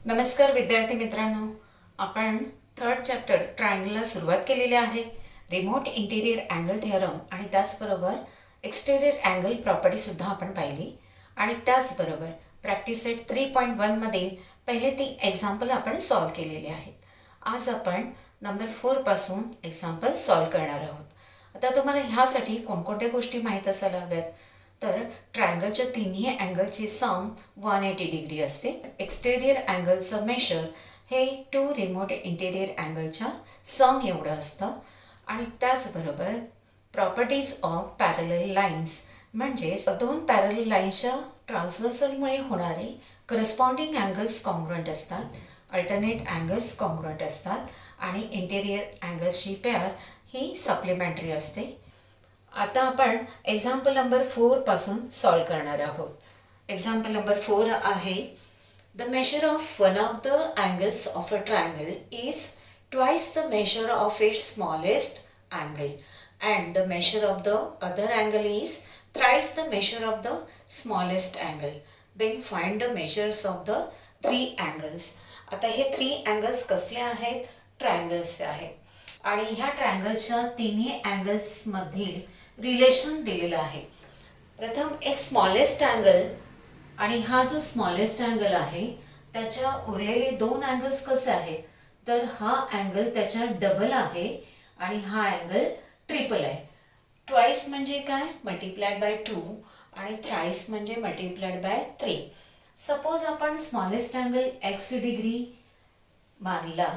नमस्कार विद्यार्थी मित्रांनो, आपण थर्ड चॅप्टर ट्रायंगलला सुरुवात केलेली आहे. रिमोट इंटिरियर अँगल थिअरम आणि त्याचबरोबर एक्सटेरियर अँगल प्रॉपर्टीसुद्धा आपण पाहिली आणि त्याचबरोबर प्रॅक्टिस सेट 3.1 मधील पहिले 3 एक्झाम्पल आपण सॉल्व केलेले आहेत. आज आपण नंबर 4 पासून एक्झाम्पल सॉल्व करणार आहोत. आता तुम्हाला ह्यासाठी कोणकोणत्या गोष्टी माहीत असायला हव्यात. तर ट्रायंगलच्या तिन्ही अँगलची सम 180 डिग्री असते. एक्सटेरियर अँगलचं मेशर हे 2 रिमोट इंटेरियर अँगलच्या सम एवढं असतं. आणि त्याचबरोबर प्रॉपर्टीज ऑफ पॅरलल लाईन्स म्हणजेच 2 पॅरलल लाईन्सच्या ट्रान्सव्हर्सलमुळे होणारे करस्पॉन्डिंग अँगल्स कॉन्ग्रुएंट असतात, अल्टरनेट अँगल्स कॉन्ग्रुएंट असतात आणि इंटेरियर अँगल्सची पेअर ही सप्लिमेंटरी असते. आता आपण एक्झाम्पल नंबर 4 पासून सॉल्व करणार आहोत. एक्झाम्पल नंबर 4 आहे, the measure of one of the angles of a triangle is twice the measure of its smallest angle and the measure of the other angle is thrice the measure of the smallest angle. Then find the measures of the 3 angles. आता हे 3 angles कसले आहेत? ट्रायंगल्सचे आहेत आणि ह्या ट्रायंगलच्या तिन्ही अँगल्समधील relation दिलेलं आहे. प्रथम एक स्मॉलेस्ट अँगल आणि हा जो स्मॉलेस्ट अँगल आहे त्याच्या उरलेले 2 अँगल्स कसे आहेत, तर हा अँगल त्याच्या डबल आहे आणि हा अँगल ट्रिपल आहे. ट्वाइस म्हणजे काय? मल्टिप्लाइड बाय 2 आणि थ्राइस म्हणजे मल्टिप्लाइड बाय 3. सपोज आपण स्मॉलेस्ट अँगल x डिग्री मानला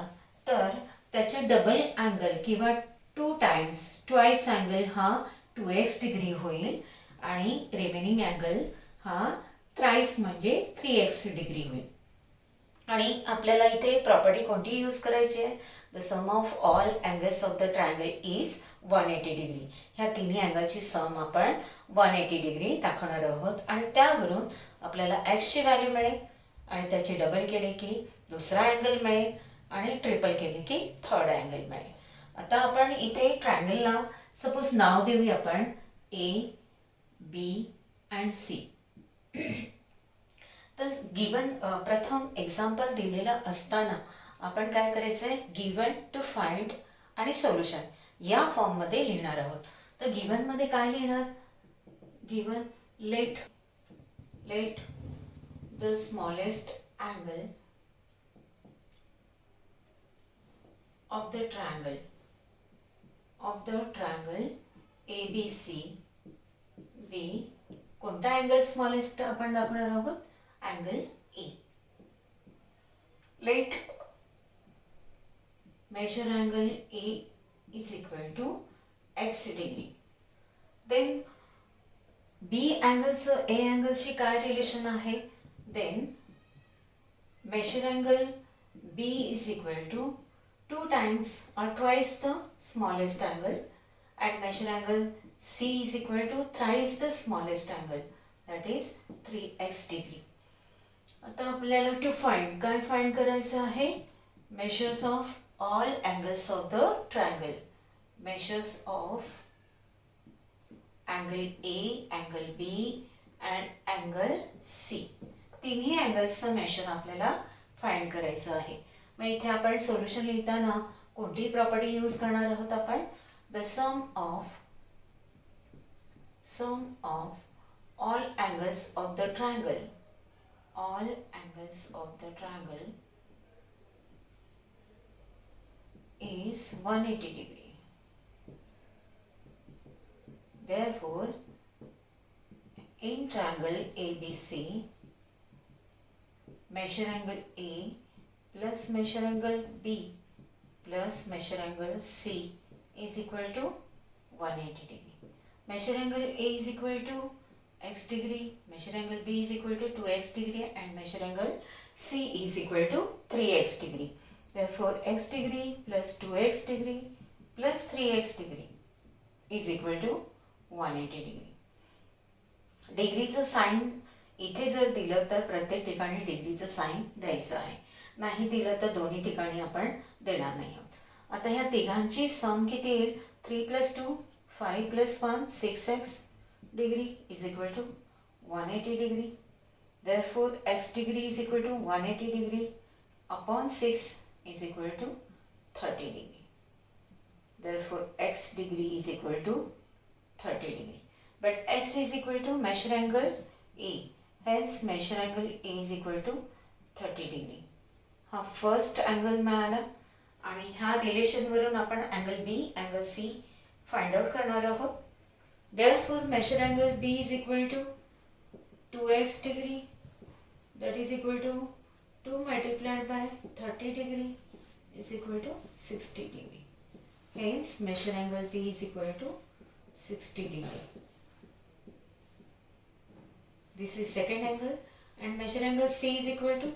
तर त्याच्या डबल अँगल किंवा 2 टाइम्स ट्वाइस अँगल हा 2x डिग्री होईल आणि रिमेनिंग अँगल हा थ्राइस म्हणजे 3x डिग्री होईल. आणि आपल्याला इथे प्रॉपर्टी कोणती यूज करायची आहे? The sum of all angles of the triangle is 180 degree. ह्या तिन्ही अँगलची सम आपण 180 डिग्री दाखवणार आहोत आणि त्यावरून आपल्याला एक्सची व्हॅल्यू मिळेल आणि त्याची डबल केले की दुसरा अँगल मिळेल आणि ट्रिपल केले की थर्ड अँगल मिळेल. आता आपण इथे ट्रायंगलला सपोज नाव देऊया आपण A, B अँड C. तर गिवन प्रथम एक्झाम्पल दिलेलं असताना आपण काय करायचं आहे? गिवन टू फाइंड आणि सोल्युशन या फॉर्ममध्ये लिहिणार आहोत. तर गिवनमध्ये काय लिहिणार? Given let the smallest angle of the triangle ABC B. कोणता अँगल स्मॉलेस्ट आपण दाखवणार आहोत? Angle A. Let measure angle A is equal to x degree. Then B अँगलचं A अँगलशी काय रिलेशन आहे? Then measure angle B is equal to 2 times or twice the smallest angle and measure angle C is equal to thrice the smallest angle, that is 3x degree. आता आपल्याला to find काय find करायचं आहे? Measures of all angles of the triangle. Measures of angle A, angle B and angle C. तिन्ही अँगल्सचं major आपल्याला find करायचं आहे. मग इथे आपण सोल्युशन लिहिताना कोणती प्रॉपर्टी यूज करणार आहोत आपण? The sum of all angles of the triangle. All angles of the triangle is 180 degree. Therefore, in triangle ABC, measure angle A plus measure angle B plus measure angle C is equal to 180 degree. Measure angle A is equal to x degree, measure angle B is equal to 2x degree and measure angle C is equal to 3x degree. Therefore, x degree plus 2x degree plus 3x degree is equal to 180 degree. डिग्रीचं sign इथे जर दिलं तर प्रत्येक ठिकाणी डिग्रीचं sign द्यायचं आहे. नाही दिलं तर दोन्ही ठिकाणी आपण देणार नाही आहोत. आता ह्या तिघांची सम किती येईल? 3 + 2 5 + 1 6x degree is equal to 180 degree. Therefore, x degree is equal to 180 degree. upon 6 is equal to 30 degree. Therefore, x degree is equal to 30 degree. But x is equal to measure angle E. Hence, measure angle E is equal to 30 degree. हा first angle मिळाला आणि ह्या रिलेशनवरून आपण angle B, angle C find out करणार आहोत. Therefore, measure angle B is equal to 2x degree, that is equal to 2 multiplied by 30 degree is equal to 60 degree. Hence, measure angle B is equal to 60 degree. This is second angle, and measure angle C is equal to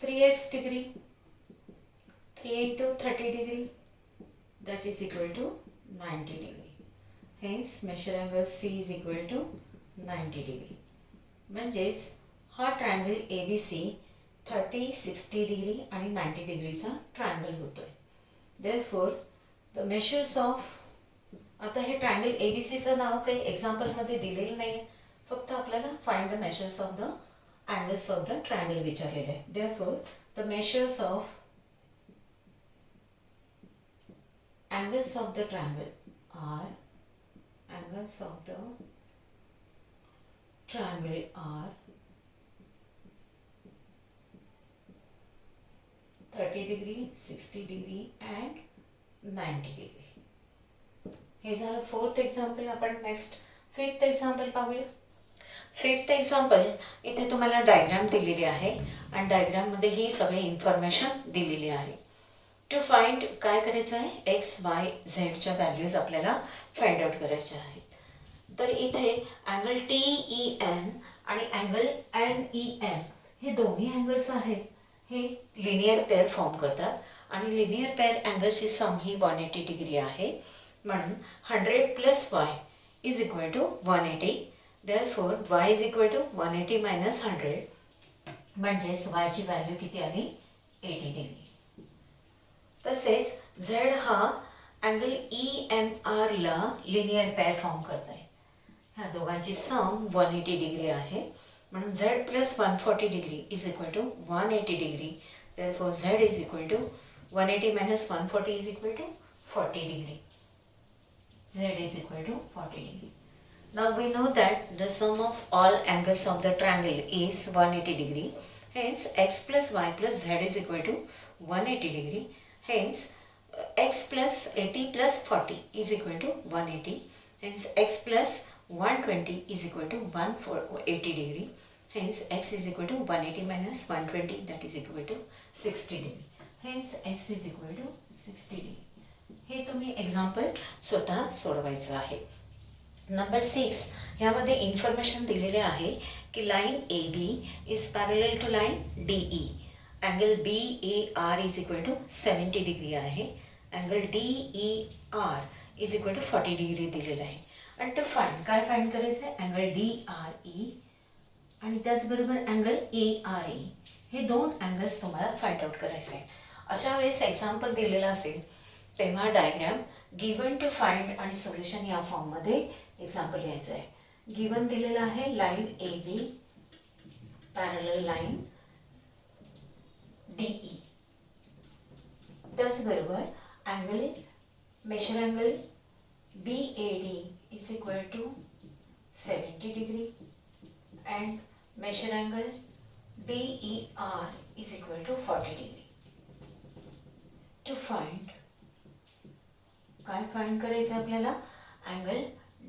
3x degree. 3 into 30 degree, that is equal to 90 degree. Hence, measure angle C is equal to 90 degree. म्हणजेच हा triangle ABC 30, 60 degree आणि 90 डिग्रीचा triangle होतोय. Therefore, the measures of, आता हे triangle ABCचं नाव काही एक्झाम्पलमध्ये दिलेलं नाही, फक्त आपल्याला find the measures of the angles of the triangle विचारलेलं आहे. Therefore, the measures of angles of the triangle are, angles of the triangle are 30 degree, 60 degree and 90 degree. हे झालं fourth example. आपण नेक्स्ट फिफ्थ एक्झाम्पल पाहूया. Fifth example, इथे तुम्हाला diagram दिलेली आहे आणि डायग्राममध्ये ही सगळी इन्फॉर्मेशन दिलेली आहे. टू फाइंड काय करायचं आहे, एक्स वाय झेडच्या व्हॅल्यूज आपल्याला फाइंड आउट करायच्या आहेत. तर इथे अँगल TEN आणि अँगल NEM हे दोन्ही अँगल्स आहेत, हे लिनियर पेअर फॉर्म करतात आणि लिनियर पेअर अँगल्सची सम ही 180 डिग्री आहे. म्हणून 100 plus y is equal to 180. Therefore, y is equal to 180 minus 100, म्हणजेच y ची व्हॅल्यू किती आली, 80 डिग्री. तसेच z हा अँगल EMR ला लिनियर पेअर फॉर्म करत आहे. ह्या दोघांची सम 180 डिग्री आहे. म्हणून z plus 140 degree is equal to 180 degree. Therefore, z is equal to 180 minus 140 is equal to 40 degree. Z is equal to 40 degree. Now we know that the sum of all angles of the triangle is 180 degree. Hence, x plus y plus z is equal to 180 degree. Hence, x plus 80 plus 40 is equal to 180. Hence, x plus 120 is equal to 180 degree. Hence, x is equal to 180 minus 120, that is equal to 60 degree. Hence, x is equal to 60 degree. हे तुम्ही example स्वतः सोडवायचं आहे. Number 6 ह्यामध्ये information दिलेले आहे की line AB is parallel to line DE. Angle BAR is equal to 70 degree आहे. Angle DER is equal to 40 degree दिलेला आहे. आणि टू फाइंड, काय फाइंड करायचं आहे, अँगल DRE आणि त्याचबरोबर अँगल ARE. हे दोन अँगल्स तुम्हाला फाइंड आउट करायचे आहे. अशा वेळेस एक्झाम्पल दिलेला असेल तेव्हा डायग्राम गिवन टू फाइंड आणि सोल्युशन या फॉर्ममध्ये एक्झाम्पल लिहायचं आहे. गिवन दिलेलं आहे line AB parallel line DE. त्याचबरोबर angle, measure angle BAD is equal to 70 degree and measure angle DER is equal to 40 degree. To find, काय फाइंड करायचं आपल्याला, angle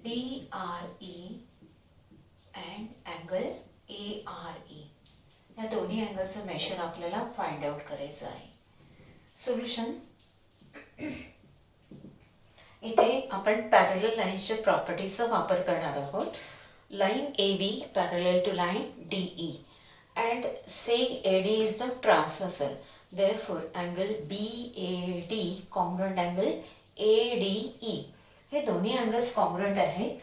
DRE and angle ARE या दोन्ही अँगलचं मेजर आपल्याला फाइंड आउट करायचं आहे. सोल्युशन, इथे आपण पॅरलल लाईन्सच्या प्रॉपर्टीजचा वापर करणार आहोत. Line AB parallel to line DE and seg AD is the transversal. Therefore, angle BAD congruent angle ADE. हे दोन्ही अँगल्स कॉन्ग्रुएंट आहेत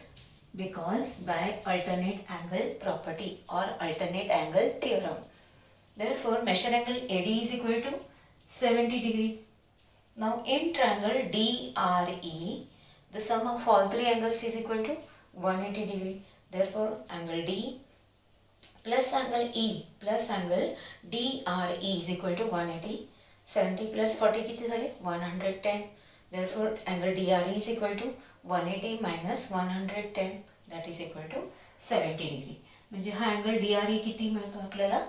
because by alternate angle property और alternate angle theorem. Therefore, measure angle AD is equal to 70 degree. Now, in triangle DRE, the sum of all three angles is equal to 180 degree. Therefore, angle D plus angle E plus angle D R E is equal to 180. 70 plus 40 किती झाले 110. therefore angle D R E is equal to 180 minus 110 that is equal to 70 degree. म्हणजे हा angle D R ई किती मिळतो आपल्याला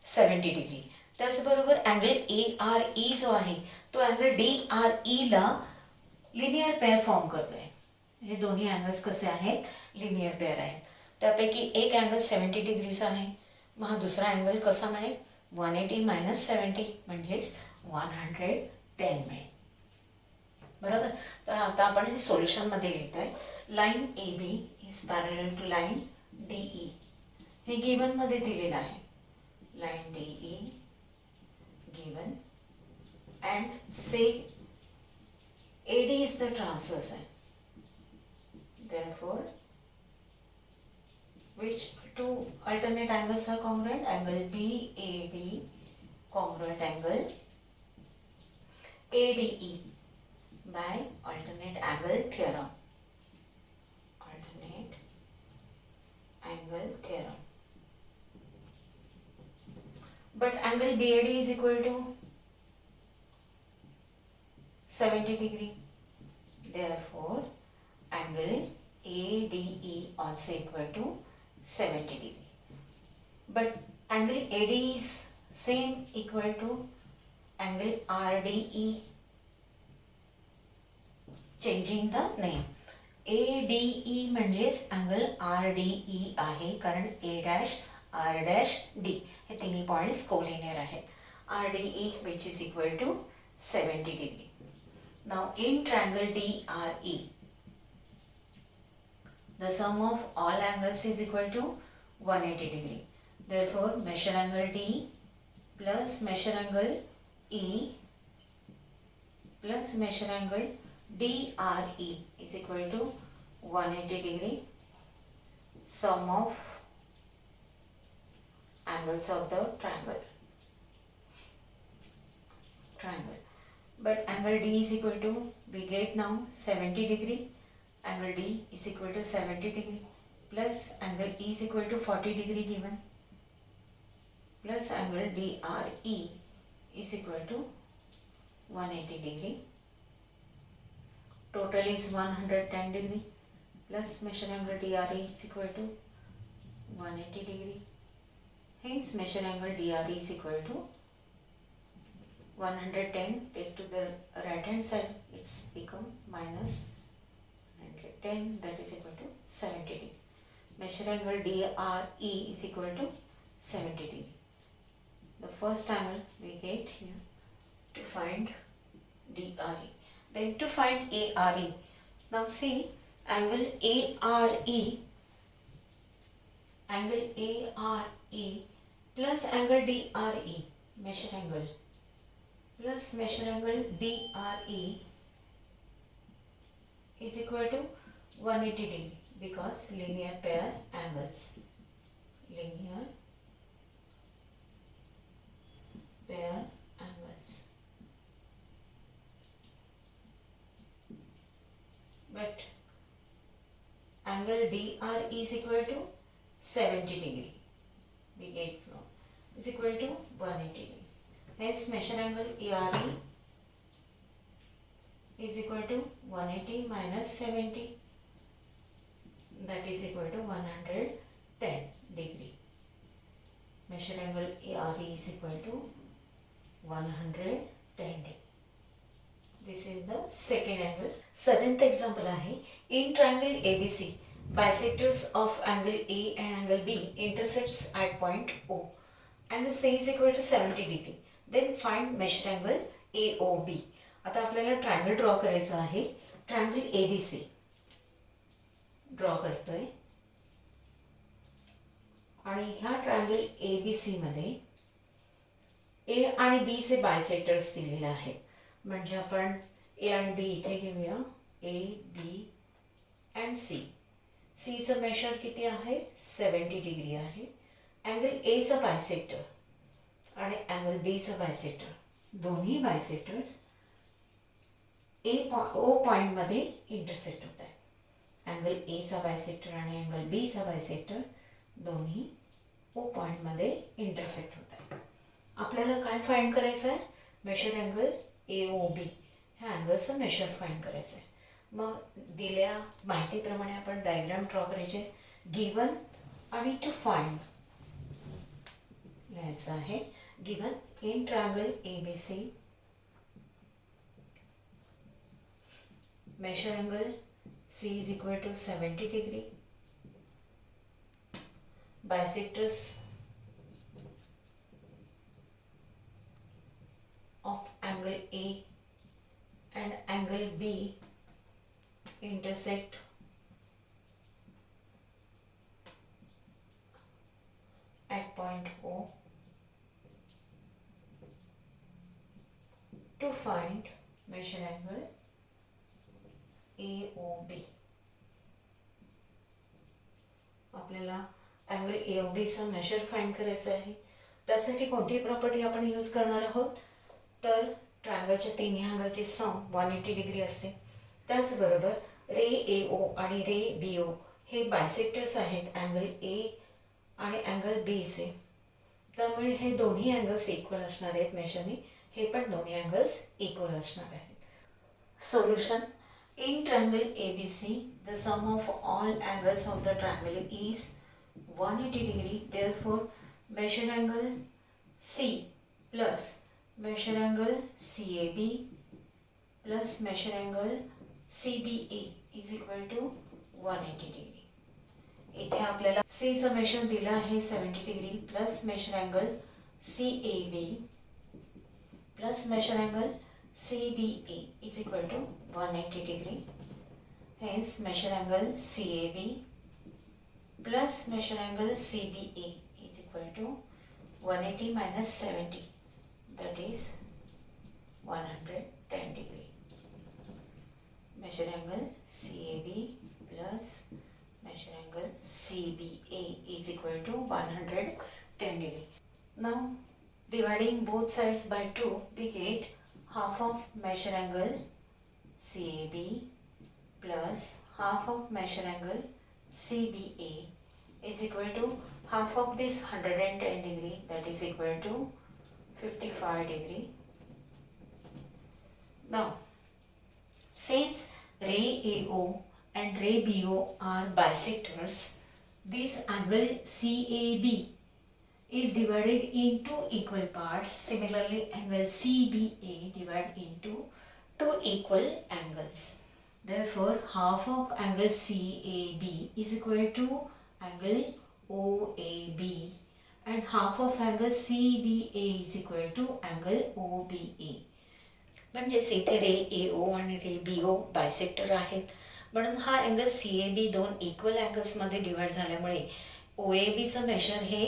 70 degree. त्याचबरोबर angle A R E जो आहे तो angle D are Ila linear pair form करतो आहे. हे दोन्ही अँगल्स कसे आहेत लिनियर पेअर आहेत. त्यापैकी एक अँगल 70 डिग्रीचा आहे. मग हा दुसरा अँगल कसा मिळेल 180 मायनस 70 म्हणजेच 110 मिळेल. बरोबर. तर आता आपण हे सोल्युशनमध्ये लिहितोय. Line A B is parallel to line D E. हे गिवनमध्ये दिलेलं आहे. Line D E given and seg AD is the transverse line. Therefore, which two alternate angles are congruent? Angle BAD congruent angle ADE by alternate angle theorem. Alternate angle theorem. But angle BAD is equal to 70 degree. Therefore, angle ADE also equal to 70 degree. But angle AD is same equal to angle RDE. Changing the name. ADE म्हणजेच angle RDE आहे कारण A dash R dash D हे तिन्ही points collinear आहेत. RDE which is equal to 70 degree. Now in triangle DRE, the sum of all angles is equal to 180 degree. Therefore, measure angle D plus measure angle E plus measure angle DRE is equal to 180 degree. Sum of angles of the triangle. But angle D is equal to, we get now 70 degree. Angle D is equal to 70 degree plus angle E is equal to 40 degree given plus angle DRE is equal to 180 degree. Total is 110 degree plus measure angle DRE is equal to 180 degree. Hence measure angle DRE is equal to 110, take to the right hand side, it's become minus 110, that is equal to 70 degree. Measure angle DRE is equal to 70 degree. The first angle we get here to find DRE. Then to find ARE. Now see angle ARE plus angle DRE, measure angle plus measure angle DRE is equal to 180 degree because linear pair angles. Linear pair angles. But angle DRE is equal to 70 degree. We get from is equal to 180 degree. Hence measure angle ARE is equal to 180 minus 70, that is equal to 110 degree. Measure angle ARE is equal to 110 degree. This is the second angle. Seventh example आहे. In triangle ABC, bisectors of angle A and angle B intersects at point O. Angle C is equal to 70 degree. Then find measure angle AOB. आता आपल्याला triangle draw करायचा आहे. Triangle ABC draw करतोय आणि ह्या triangle ABC मध्ये A आणि B चे बायसेक्टर्स दिलेले आहेत. म्हणजे आपण A आणि B इथे घेऊया. A, B and C. C चं मेजर किती आहे 70 डिग्री आहे. अँगल A चा बायसेक्टर आणि अँगल बी चा बायसेक्टर दोन्ही बायसेक्टर्स O पॉइंट मध्ये इंटरसेक्ट होत आहेत. अँगल A चा बायसेक्टर आणि अँगल B चा बायसेक्टर दोन्ही ओ पॉईंटमध्ये इंटरसेक्ट होत आहे. आपल्याला काय फाइंड करायचं आहे? मेजर अँगल AOB ह्या अँगलचं मेजर फाइंड करायचं आहे. मग दिल्या माहितीप्रमाणे आपण डायग्राम ड्रॉ करायचे. गिवन आणि टू फाइंड लिहायचं आहे. Given in triangle ABC measure angle C is equal to 70 degree. Bisectors of angle A and angle B intersect at point O. To find measure angle AOB. आपल्याला angle AOBचा measure find करायचा आहे. त्यासाठी कोणती property आपण use करणार आहोत? तर ट्रायंगलच्या तिन्ही अँगलचे सम 180 डिग्री असते. त्याचबरोबर रे AO आणि रे BO हे बायसेक्टर्स आहेत अँगल A आणि अँगल Bचे. त्यामुळे हे दोन्ही अँगल्स इक्वल असणार आहेत मेजरने. हे पण दोन्ही अँगल्स इक्वल असणार आहेत. Solution. In triangle ABC, the sum of all angles of the triangle is 180 degree. Therefore, measure angle C plus measure angle CAB plus measure angle CBA is equal to 180 degree. इथे आपल्याला C चं major दिलं आहे 70 degree plus measure angle CAB plus measure angle CBA is equal to 180 degree. Hence measure angle CAB plus measure angle CBA is equal to 180 minus 70, that is 110 degree. Measure angle CAB plus measure angle CBA is equal to 110 degree. Now dividing both sides by 2, we get half of measure angle CAB plus half of measure angle CBA is equal to half of this 110 degree, that is equal to 55 degree. Now since ray AO and ray BO are bisectors, this angle CAB is divided into equal parts. Similarly, angle CBA divided into two equal angles. Therefore, half of angle CAB is equal to angle OAB and half of angle CBA is equal to angle OBA. म्हणजेच इथे रे AO आणि रे BO bisector आहेत, म्हणून हा angle CAB दोन equal अँगल्समध्ये divide झाल्यामुळे OABचं मेजर हे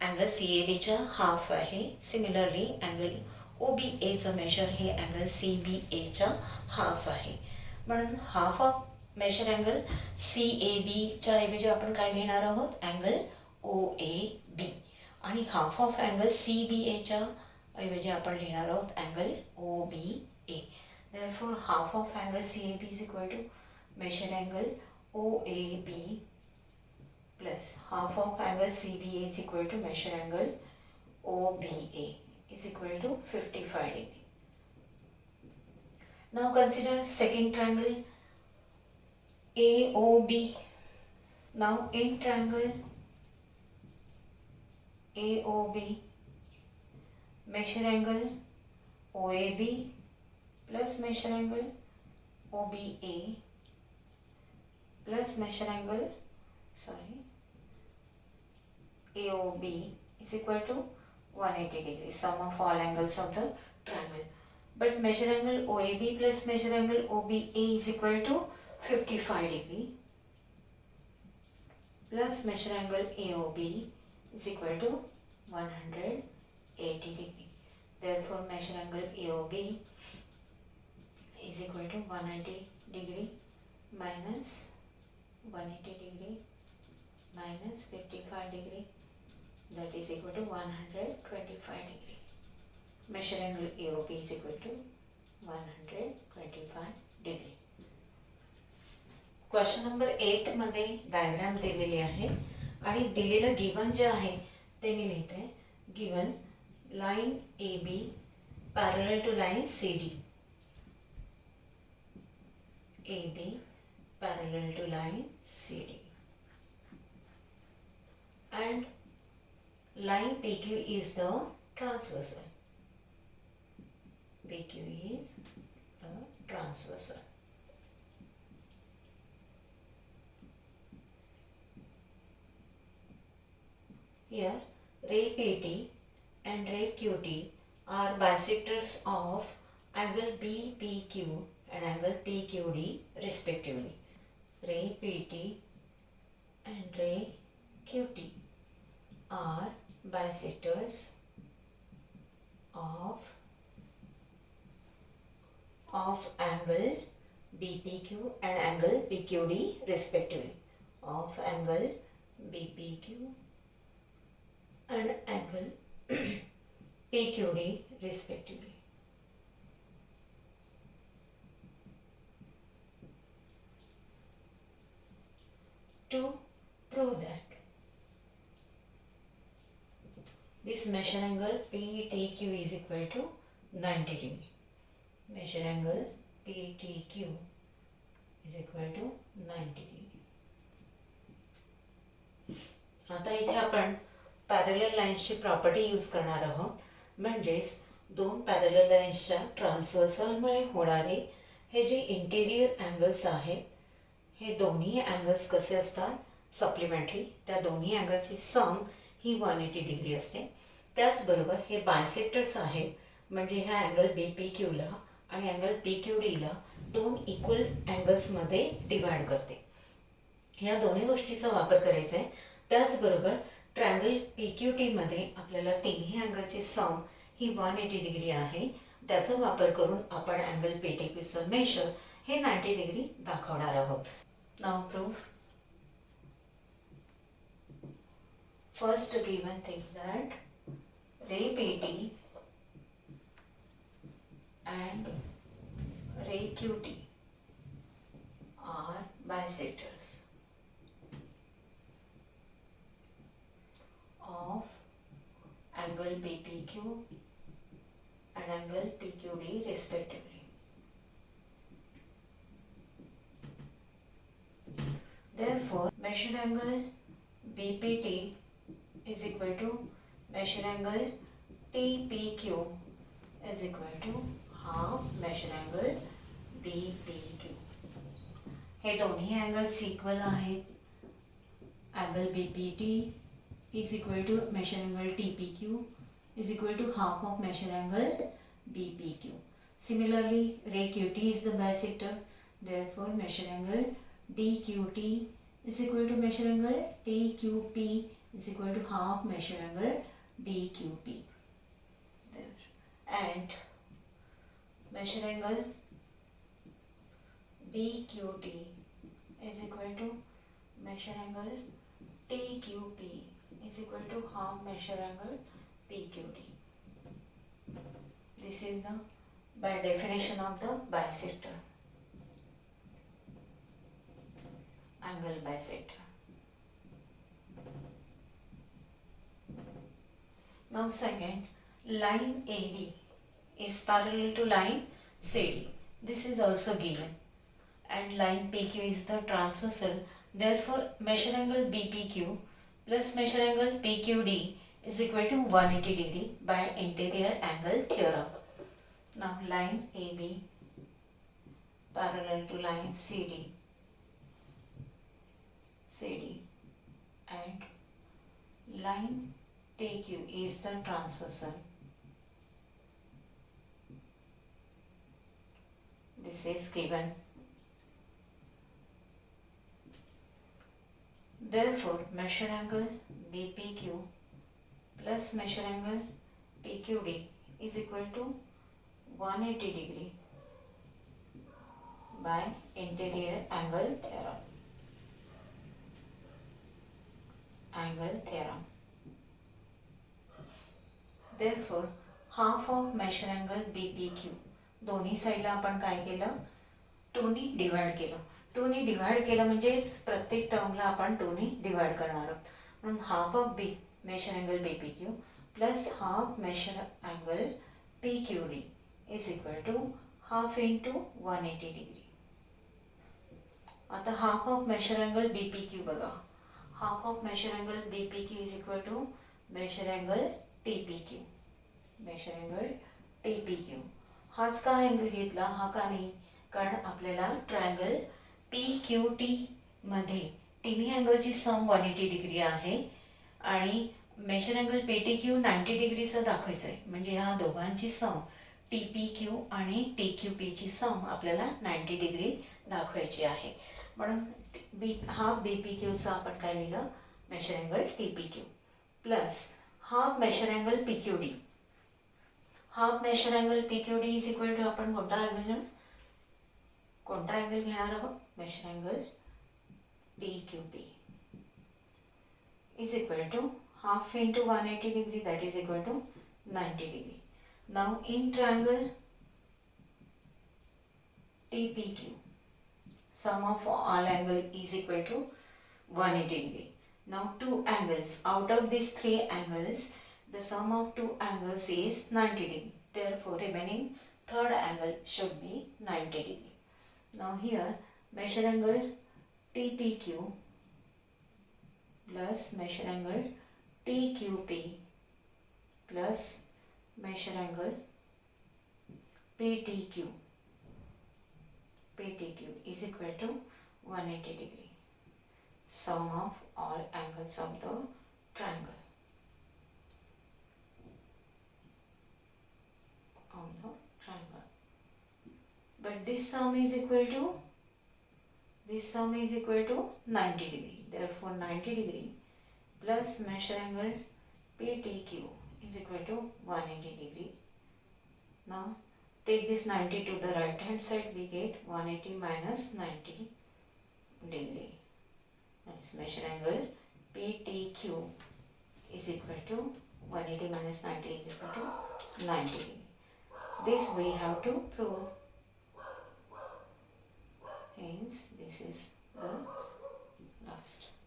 अँगल CABच्या हाफ आहे. सिमिलरली अँगल OBAचं मेजर हे अँगल CBAच्या हाफ आहे. म्हणून हाफ ऑफ मेजर अँगल CABच्या ऐवजी आपण काय लिहिणार आहोत? Angle OAB. आणि हाफ ऑफ अँगल CBAच्या ऐवजी आपण लिहिणार आहोत angle OBA. Therefore, half of angle CAB is equal to measure angle OAB plus half of angle CBA is equal to measure angle OBA is equal to 55 degree. Now consider second triangle AOB. Now in triangle AOB, measure angle OAB plus measure angle OBA plus measure angle AOB is equal to 180 degree, sum of all angles of the triangle. But measure angle OAB plus measure angle OBA is equal to 55 degree plus measure angle AOB is equal to 180 degree. Therefore, measure angle AOB is equal to 180 degree minus 180 degree minus 55 degree, that is equal to 125 degree. Measure angle AOB is equal to 125 degree. Question number 8 मध्ये diagram दिलेली आहे आणि दिलेलं given जे आहे ते मी लिहिते. Given line A B parallel to line C D. A B parallel to line CD, and line PQ is the transversal. PQ is the transversal. Here ray PT and ray QT are bisectors of angle BPQ and angle PQD respectively. Ray PT and ray QT are bisectors of angle BPQ and angle PQD respectively. Of angle BPQ and angle PQD respectively. To prove that this measure angle PTQ is equal to 90 degree. Measure angle PTQ is equal to 90 degree. आता इथे आपण parallel लाईन्सची property use करणार आहोत. म्हणजेच दोन parallel लाईन्सच्या ट्रान्सव्हर्सलमुळे होणारे हे जे interior angles आहेत, हे दोन्ही अँगल्स कसे असतात, सप्लिमेंटरी. त्या दोन्ही अँगलची सम ही 180 डिग्री असते. त्याचबरोबर हे बायसेक्टर्स आहेत. म्हणजे ह्या अँगल BPQला आणि अँगल PQDला दोन इक्वल अँगल्समध्ये डिवाइड करते. ह्या दोन्ही गोष्टीचा वापर करायचा आहे. त्याचबरोबर ट्रायंगल PQTमध्ये आपल्याला तिन्ही अँगलची सम ही 180 डिग्री आहे. त्याचा वापर करून आपण अँगल PTQचं मेजर हे 90 डिग्री दाखवणार आहोत. Now proof. First given thing that ray PT and ray QT are bisectors of angle BPQ and angle PQD respectively. Therefore, measured angle BPT is equal to measured angle TPQ is equal to half measured angle BPQ. हे दोन्ही angles equal आहेत. Angle BPT is equal to measured angle TPQ is equal to half of measured angle BPQ. Similarly, ray QT is the bisector. Therefore, measured angle DQT is equal to measure angle TQP is equal to half measure angle DQP. There. And measure angle BQT is equal to measure angle TQP is equal to half measure angle PQD. This is the by definition of the bisector. Angle bisector. Now second, line AD is parallel to line CD. This is also given. And line PQ is the transversal. Therefore, measure angle BPQ plus measure angle PQD is equal to 180 degree by interior angle theorem. Now line AB parallel to line CD and line PQ is the transversal. This is given. Therefore, measure angle BPQ plus measure angle PQD is equal to 180 degree by interior angle theorem. Angle theorem. Therefore, half of measure angle BPQ दोन्ही साईडला आपण काय केलं, 2 ने divide केलं. 2 ने divide केलं म्हणजे प्रत्येक टर्मला आपण 2 ने डिवाइड करणार आहोत. म्हणून half of measure angle BPQ plus half measure angle PQD is equal to half into 180 degree. आता half of measure angle BPQ बघा. Half of measure angle BPQ is equal to measure angle TPQ. Measure angle TPQ. हाच का angle घेतला, हा का नाही? कारण आपल्याला ट्रायंगल PQT मध्ये तिन्ही अँगलची सम 180 डिग्री आहे आणि मेजर अँगल PTQ 90 डिग्रीचं दाखवायचं आहे. म्हणजे ह्या दोघांची सम TPQ आणि TQP ची सम आपल्याला 90 डिग्री दाखवायची आहे. म्हणून हाफ BPQचा आपण काय लिहिलं? Measure angle TPQ plus half measure angle PQD. Half measure angle PQD is equal to आपण कोणता अँगल घेणार आहोत? Measure angle TQP is equal to half into 180 degree, that is equal to 90 degree. Now in triangle TPQ, sum of all angle is equal to 180 degree. Now two angles, out of these three angles, the sum of two angles is 90 degree. Therefore remaining third angle should be 90 degree. Now here measure angle TPQ plus measure angle TQP plus measure angle PTQ is equal to 180 degree. Sum of all angles of the triangle. But this sum is equal to 90 degree. Therefore 90 degree plus measure angle PTQ is equal to 180 degree. Now take this 90 to the right hand side, we get 180 minus 90 degree. That is measure angle PTQ is equal to 180 minus 90 is equal to 90 degree. This we have to prove. Hence this is the last.